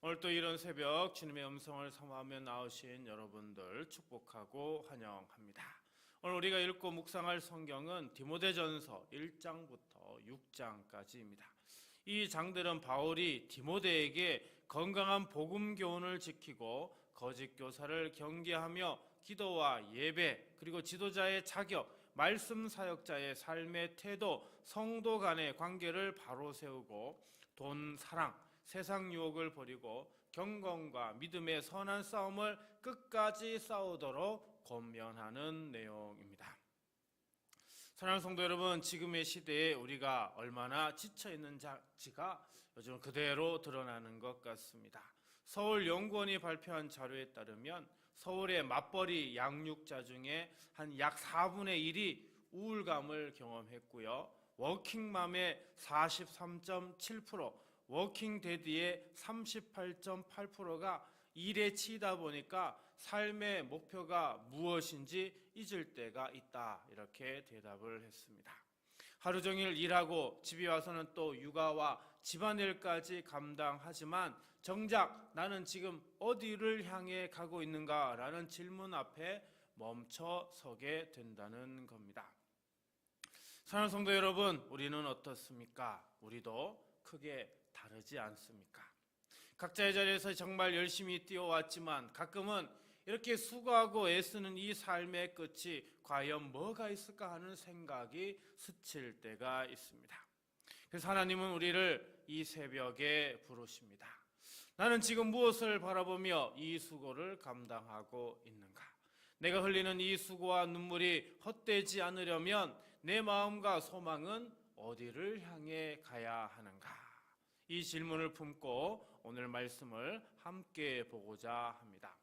오늘 또 이런 새벽 주님의 음성을 사모하며 나오신 여러분들 축복하고 환영합니다. 오늘 우리가 읽고 묵상할 성경은 디모데전서 1장부터 6장까지입니다. 이 장들은 바울이 디모데에게 건강한 복음 교훈을 지키고 거짓 교사를 경계하며 기도와 예배, 그리고 지도자의 자격, 말씀 사역자의 삶의 태도, 성도 간의 관계를 바로 세우고 돈, 사랑, 세상 유혹을 버리고 경건과 믿음의 선한 싸움을 끝까지 싸우도록 권면하는 내용입니다. 사랑하는 성도 여러분, 지금의 시대에 우리가 얼마나 지쳐있는지가 요즘 그대로 드러나는 것 같습니다. 서울연구원이 발표한 자료에 따르면 서울의 맞벌이 양육자 중에 한 약 4분의 1이 우울감을 경험했고요, 워킹맘의 43.7%, 워킹데드의 38.8%가 일에 치이다 보니까 삶의 목표가 무엇인지 잊을 때가 있다, 이렇게 대답을 했습니다. 하루 종일 일하고 집에 와서는 또 육아와 집안일까지 감당하지만 정작 나는 지금 어디를 향해 가고 있는가라는 질문 앞에 멈춰 서게 된다는 겁니다. 사랑하는 성도 여러분, 우리는 어떻습니까? 우리도 크게 다르지 않습니까? 각자의 자리에서 정말 열심히 뛰어왔지만 가끔은 이렇게 수고하고 애쓰는 이 삶의 끝이 과연 뭐가 있을까 하는 생각이 스칠 때가 있습니다. 그래서 하나님은 우리를 이 새벽에 부르십니다. 나는 지금 무엇을 바라보며 이 수고를 감당하고 있는가? 내가 흘리는 이 수고와 눈물이 헛되지 않으려면 내 마음과 소망은 어디를 향해 가야 하는가? 이 질문을 품고 오늘 말씀을 함께 보고자 합니다.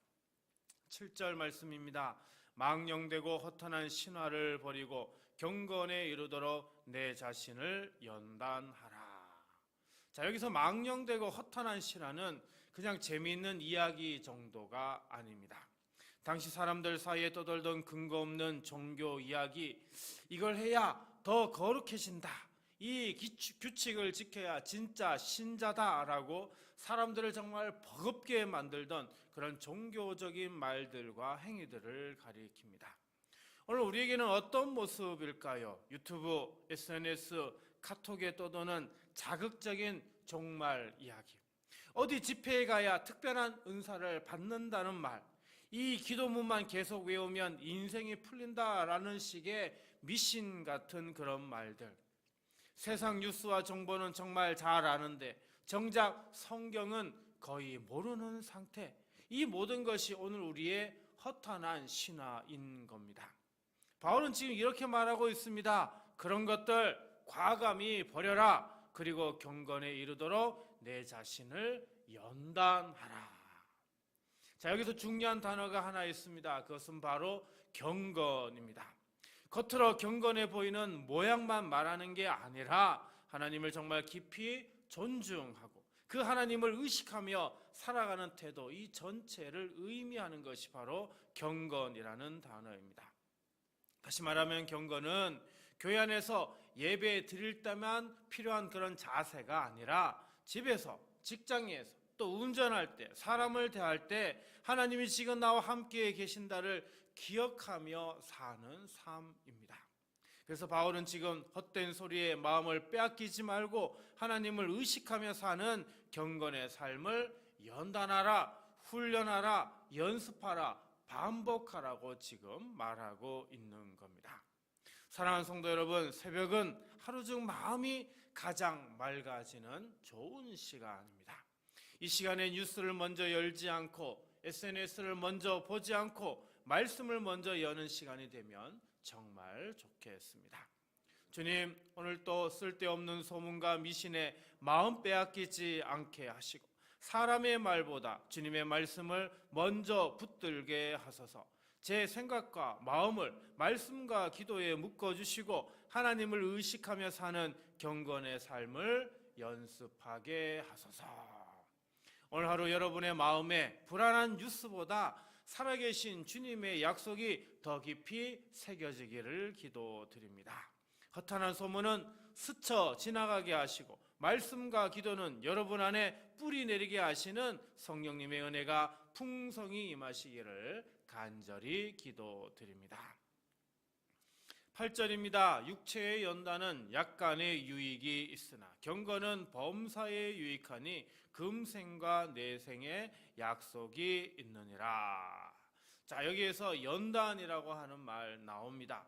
7절 말씀입니다. 망령되고 허탄한 신화를 버리고 경건에 이르도록 내 자신을 연단하라. 자, 여기서 망령되고 허탄한 신화는 그냥 재미있는 이야기 정도가 아닙니다. 당시 사람들 사이에 떠돌던 근거 없는 종교 이야기, 이걸 해야 더 거룩해진다, 이 규칙을 지켜야 진짜 신자다라고 사람들을 정말 버겁게 만들던 그런 종교적인 말들과 행위들을 가리킵니다. 오늘 우리에게는 어떤 모습일까요? 유튜브, SNS, 카톡에 떠도는 자극적인 종말 이야기, 어디 집회에 가야 특별한 은사를 받는다는 말, 이 기도문만 계속 외우면 인생이 풀린다라는 식의 미신 같은 그런 말들, 세상 뉴스와 정보는 정말 잘 아는데 정작 성경은 거의 모르는 상태, 이 모든 것이 오늘 우리의 허탄한 신화인 겁니다. 바울은 지금 이렇게 말하고 있습니다. 그런 것들 과감히 버려라. 그리고 경건에 이르도록 내 자신을 연단하라. 자, 여기서 중요한 단어가 하나 있습니다. 그것은 바로 경건입니다. 겉으로 경건해 보이는 모양만 말하는 게 아니라 하나님을 정말 깊이 존중하고 그 하나님을 의식하며 살아가는 태도, 이 전체를 의미하는 것이 바로 경건이라는 단어입니다. 다시 말하면 경건은 교회 안에서 예배 드릴 때만 필요한 그런 자세가 아니라 집에서, 직장에서, 또 운전할 때, 사람을 대할 때 하나님이 지금 나와 함께 계신다를 기억하며 사는 삶입니다. 그래서 바울은 지금 헛된 소리에 마음을 빼앗기지 말고 하나님을 의식하며 사는 경건의 삶을 연단하라, 훈련하라, 연습하라, 반복하라고 지금 말하고 있는 겁니다. 사랑하는 성도 여러분, 새벽은 하루 중 마음이 가장 맑아지는 좋은 시간입니다. 이 시간에 뉴스를 먼저 열지 않고 SNS를 먼저 보지 않고 말씀을 먼저 여는 시간이 되면 정말 좋겠습니다. 주님, 오늘 또 쓸데없는 소문과 미신에 마음 빼앗기지 않게 하시고 사람의 말보다 주님의 말씀을 먼저 붙들게 하소서. 제 생각과 마음을 말씀과 기도에 묶어주시고 하나님을 의식하며 사는 경건의 삶을 연습하게 하소서. 오늘 하루 여러분의 마음에 불안한 뉴스보다 살아계신 주님의 약속이 더 깊이 새겨지기를 기도드립니다. 허탄한 소문은 스쳐 지나가게 하시고 말씀과 기도는 여러분 안에 뿌리 내리게 하시는 성령님의 은혜가 풍성히 임하시기를 간절히 기도드립니다. 8절입니다. 육체의 연단은 약간의 유익이 있으나 경건은 범사에 유익하니 금생과 내생의 약속이 있느니라. 자, 여기에서 연단이라고 하는 말 나옵니다.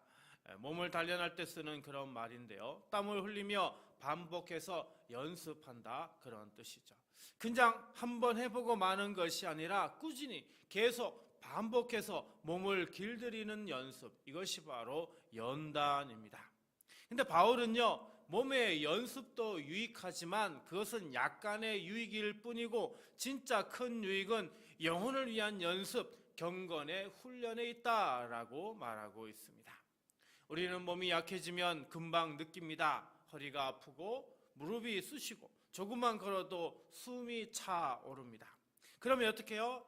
몸을 단련할 때 쓰는 그런 말인데요. 땀을 흘리며 반복해서 연습한다, 그런 뜻이죠. 그냥 한번 해보고 마는 것이 아니라 꾸준히 계속 반복해서 몸을 길들이는 연습, 이것이 바로 연단입니다. 근데 바울은요, 몸의 연습도 유익하지만 그것은 약간의 유익일 뿐이고 진짜 큰 유익은 영혼을 위한 연습, 경건의 훈련에 있다라고 말하고 있습니다. 우리는 몸이 약해지면 금방 느낍니다. 허리가 아프고 무릎이 쑤시고 조금만 걸어도 숨이 차오릅니다. 그러면 어떻게 해요?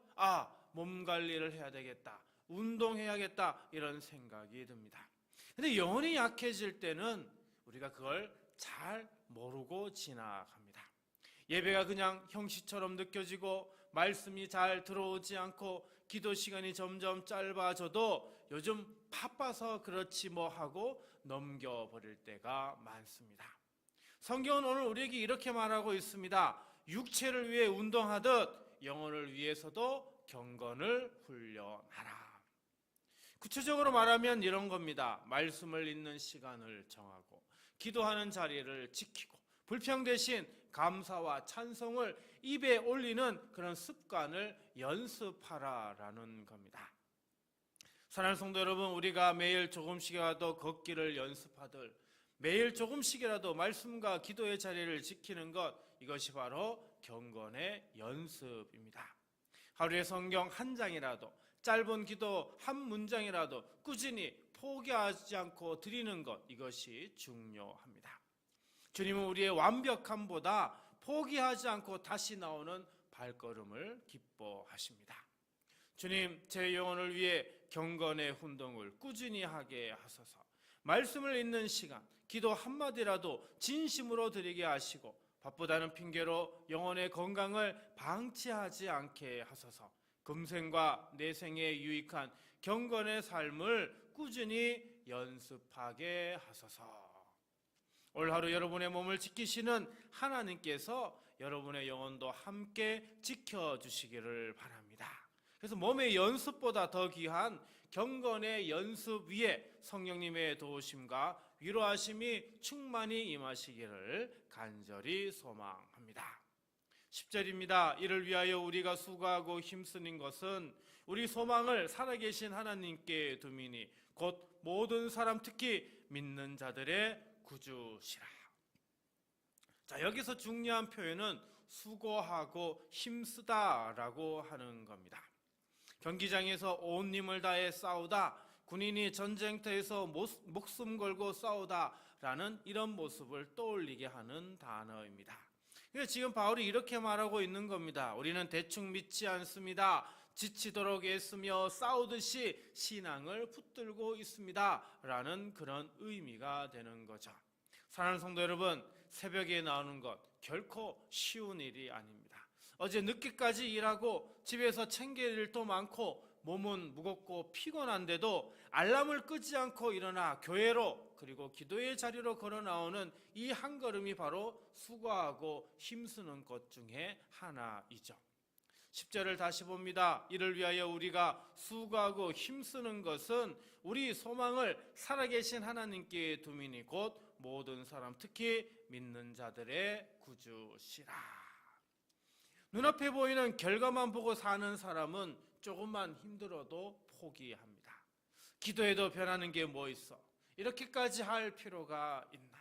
몸 관리를 해야 되겠다, 운동해야겠다, 이런 생각이 듭니다. 근데 영혼이 약해질 때는 우리가 그걸 잘 모르고 지나갑니다. 예배가 그냥 형식처럼 느껴지고 말씀이 잘 들어오지 않고 기도 시간이 점점 짧아져도 요즘 바빠서 그렇지 뭐 하고 넘겨버릴 때가 많습니다. 성경은 오늘 우리에게 이렇게 말하고 있습니다. 육체를 위해 운동하듯 영혼을 위해서도 경건을 훈련하라. 구체적으로 말하면 이런 겁니다. 말씀을 읽는 시간을 정하고 기도하는 자리를 지키고 불평 대신 감사와 찬송을 입에 올리는 그런 습관을 연습하라라는 겁니다. 사랑하는 성도 여러분, 우리가 매일 조금씩이라도 걷기를 연습하듯 매일 조금씩이라도 말씀과 기도의 자리를 지키는 것, 이것이 바로 경건의 연습입니다. 하루에 성경 한 장이라도, 짧은 기도 한 문장이라도 꾸준히 포기하지 않고 드리는 것, 이것이 중요합니다. 주님은 우리의 완벽함보다 포기하지 않고 다시 나오는 발걸음을 기뻐하십니다. 주님, 제 영혼을 위해 경건의 운동을 꾸준히 하게 하소서. 말씀을 읽는 시간, 기도 한마디라도 진심으로 드리게 하시고 바쁘다는 핑계로 영혼의 건강을 방치하지 않게 하소서. 금생과 내생에 유익한 경건의 삶을 꾸준히 연습하게 하소서. 올 하루 여러분의 몸을 지키시는 하나님께서 여러분의 영혼도 함께 지켜주시기를 바랍니다. 그래서 몸의 연습보다 더 귀한 경건의 연습 위에 성령님의 도우심과 위로하심이 충만히 임하시기를 간절히 소망합니다. 10절입니다. 이를 위하여 우리가 수고하고 힘쓰는 것은 우리 소망을 살아계신 하나님께 두미니 곧 모든 사람, 특히 믿는 자들의 구주시라. 자, 여기서 중요한 표현은 수고하고 힘쓰다라고 하는 겁니다. 경기장에서 온 힘을 다해 싸우다, 군인이 전쟁터에서 목숨 걸고 싸우다라는 이런 모습을 떠올리게 하는 단어입니다. 그래서 지금 바울이 이렇게 말하고 있는 겁니다. 우리는 대충 믿지 않습니다. 지치도록 애쓰며 싸우듯이 신앙을 붙들고 있습니다 라는 그런 의미가 되는 거죠. 사랑하는 성도 여러분, 새벽에 나오는 것 결코 쉬운 일이 아닙니다. 어제 늦게까지 일하고 집에서 챙길 일도 많고 몸은 무겁고 피곤한데도 알람을 끄지 않고 일어나 교회로, 그리고 기도의 자리로 걸어 나오는 이 한 걸음이 바로 수고하고 힘쓰는 것 중에 하나이죠. 10절을 다시 봅니다. 이를 위하여 우리가 수고하고 힘쓰는 것은 우리 소망을 살아계신 하나님께 두미니 곧 모든 사람, 특히 믿는 자들의 구주시라. 눈앞에 보이는 결과만 보고 사는 사람은 조금만 힘들어도 포기합니다. 기도해도 변하는 게 뭐 있어? 이렇게까지 할 필요가 있나?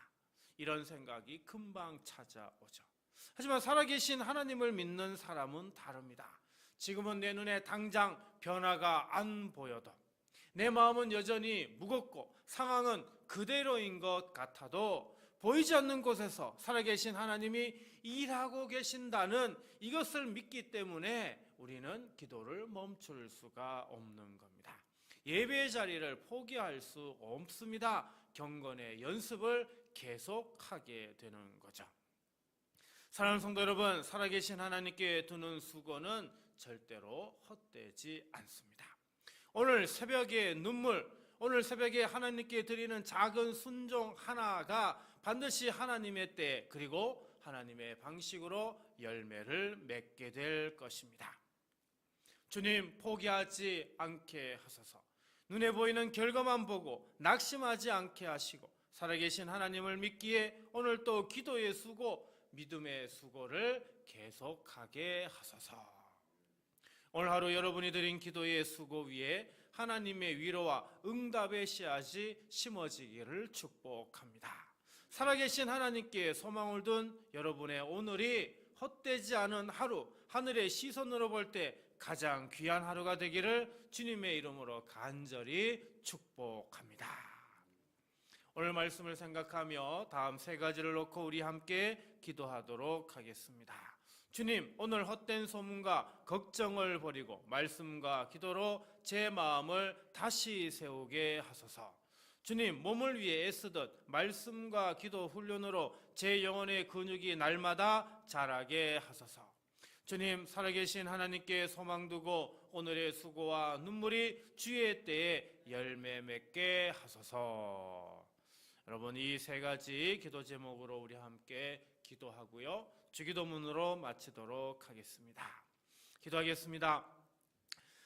이런 생각이 금방 찾아오죠. 하지만 살아계신 하나님을 믿는 사람은 다릅니다. 지금은 내 눈에 당장 변화가 안 보여도, 내 마음은 여전히 무겁고 상황은 그대로인 것 같아도 보이지 않는 곳에서 살아계신 하나님이 일하고 계신다는 이것을 믿기 때문에 우리는 기도를 멈출 수가 없는 겁니다. 예배의 자리를 포기할 수 없습니다. 경건의 연습을 계속하게 되는 거죠. 사랑하는 성도 여러분, 살아계신 하나님께 두는 수고는 절대로 헛되지 않습니다. 오늘 새벽의 눈물, 오늘 새벽에 하나님께 드리는 작은 순종 하나가 반드시 하나님의 때 그리고 하나님의 방식으로 열매를 맺게 될 것입니다. 주님, 포기하지 않게 하소서. 눈에 보이는 결과만 보고 낙심하지 않게 하시고 살아계신 하나님을 믿기에 오늘 또 기도의 수고, 믿음의 수고를 계속하게 하소서. 오늘 하루 여러분이 드린 기도의 수고 위에 하나님의 위로와 응답의 씨앗이 심어지기를 축복합니다. 살아계신 하나님께 소망을 둔 여러분의 오늘이 헛되지 않은 하루, 하늘의 시선으로 볼 때 가장 귀한 하루가 되기를 주님의 이름으로 간절히 축복합니다. 오늘 말씀을 생각하며 다음 세 가지를 놓고 우리 함께 기도하도록 하겠습니다. 주님, 오늘 헛된 소문과 걱정을 버리고 말씀과 기도로 제 마음을 다시 세우게 하소서. 주님, 몸을 위해 애쓰듯 말씀과 기도 훈련으로 제 영혼의 근육이 날마다 자라게 하소서. 주님, 살아계신 하나님께 소망 두고 오늘의 수고와 눈물이 주의 때에 열매 맺게 하소서. 여러분, 이 세 가지 기도 제목으로 우리 함께 기도하고요, 주기도문으로 마치도록 하겠습니다. 기도하겠습니다.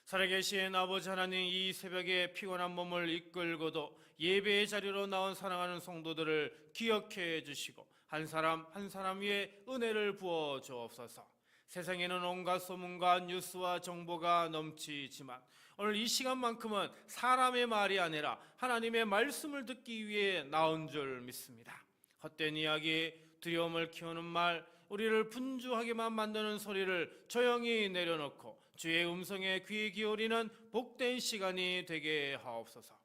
살아계신 아버지 하나님, 이 새벽에 피곤한 몸을 이끌고도 예배의 자리로 나온 사랑하는 성도들을 기억해 주시고 한 사람 한 사람 위에 은혜를 부어 주옵소서. 세상에는 온갖 소문과 뉴스와 정보가 넘치지만 오늘 이 시간만큼은 사람의 말이 아니라 하나님의 말씀을 듣기 위해 나온 줄 믿습니다. 헛된 이야기, 두려움을 키우는 말, 우리를 분주하게만 만드는 소리를 조용히 내려놓고 주의 음성에 귀 기울이는 복된 시간이 되게 하옵소서.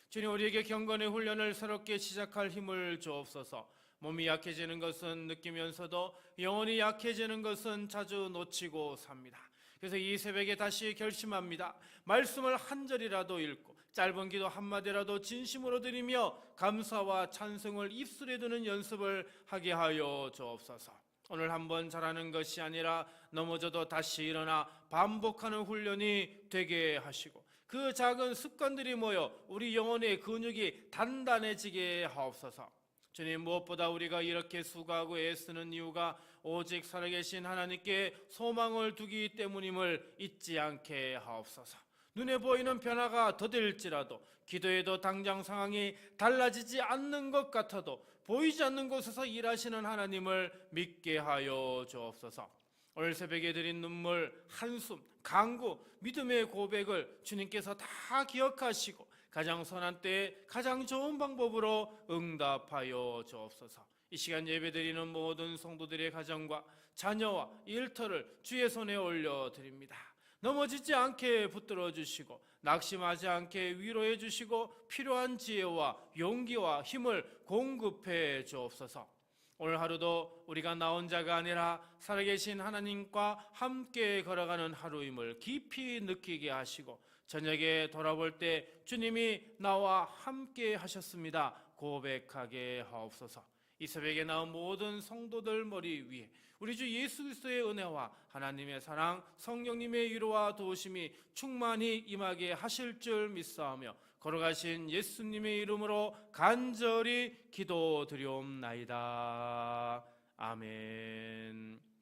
주님, 우리에게 경건의 훈련을 새롭게 시작할 힘을 주옵소서. 몸이 약해지는 것은 느끼면서도 영혼이 약해지는 것은 자주 놓치고 삽니다. 그래서 이 새벽에 다시 결심합니다. 말씀을 한 절이라도 읽고 짧은 기도 한마디라도 진심으로 드리며 감사와 찬송을 입술에 두는 연습을 하게 하여 주옵소서. 오늘 한번 잘하는 것이 아니라 넘어져도 다시 일어나 반복하는 훈련이 되게 하시고 그 작은 습관들이 모여 우리 영혼의 근육이 단단해지게 하옵소서. 주님, 무엇보다 우리가 이렇게 수고하고 애쓰는 이유가 오직 살아계신 하나님께 소망을 두기 때문임을 잊지 않게 하옵소서. 눈에 보이는 변화가 더딜지라도 기도에도 당장 상황이 달라지지 않는 것 같아도 보이지 않는 곳에서 일하시는 하나님을 믿게 하여 주옵소서. 오늘 새벽에 드린 눈물, 한숨, 간구, 믿음의 고백을 주님께서 다 기억하시고 가장 선한 때에 가장 좋은 방법으로 응답하여 주옵소서. 이 시간 예배드리는 모든 성도들의 가정과 자녀와 일터를 주의 손에 올려드립니다. 넘어지지 않게 붙들어 주시고 낙심하지 않게 위로해 주시고 필요한 지혜와 용기와 힘을 공급해 주옵소서. 오늘 하루도 우리가 나 혼자가 아니라 살아계신 하나님과 함께 걸어가는 하루임을 깊이 느끼게 하시고 저녁에 돌아볼 때 주님이 나와 함께 하셨습니다 고백하게 하옵소서. 이 새벽에 나온 모든 성도들 머리 위에 우리 주 예수 그리스도의 은혜와 하나님의 사랑, 성령님의 위로와 도우심이 충만히 임하게 하실 줄 믿사오며 걸어가신 예수님의 이름으로 간절히 기도드리옵나이다. 아멘.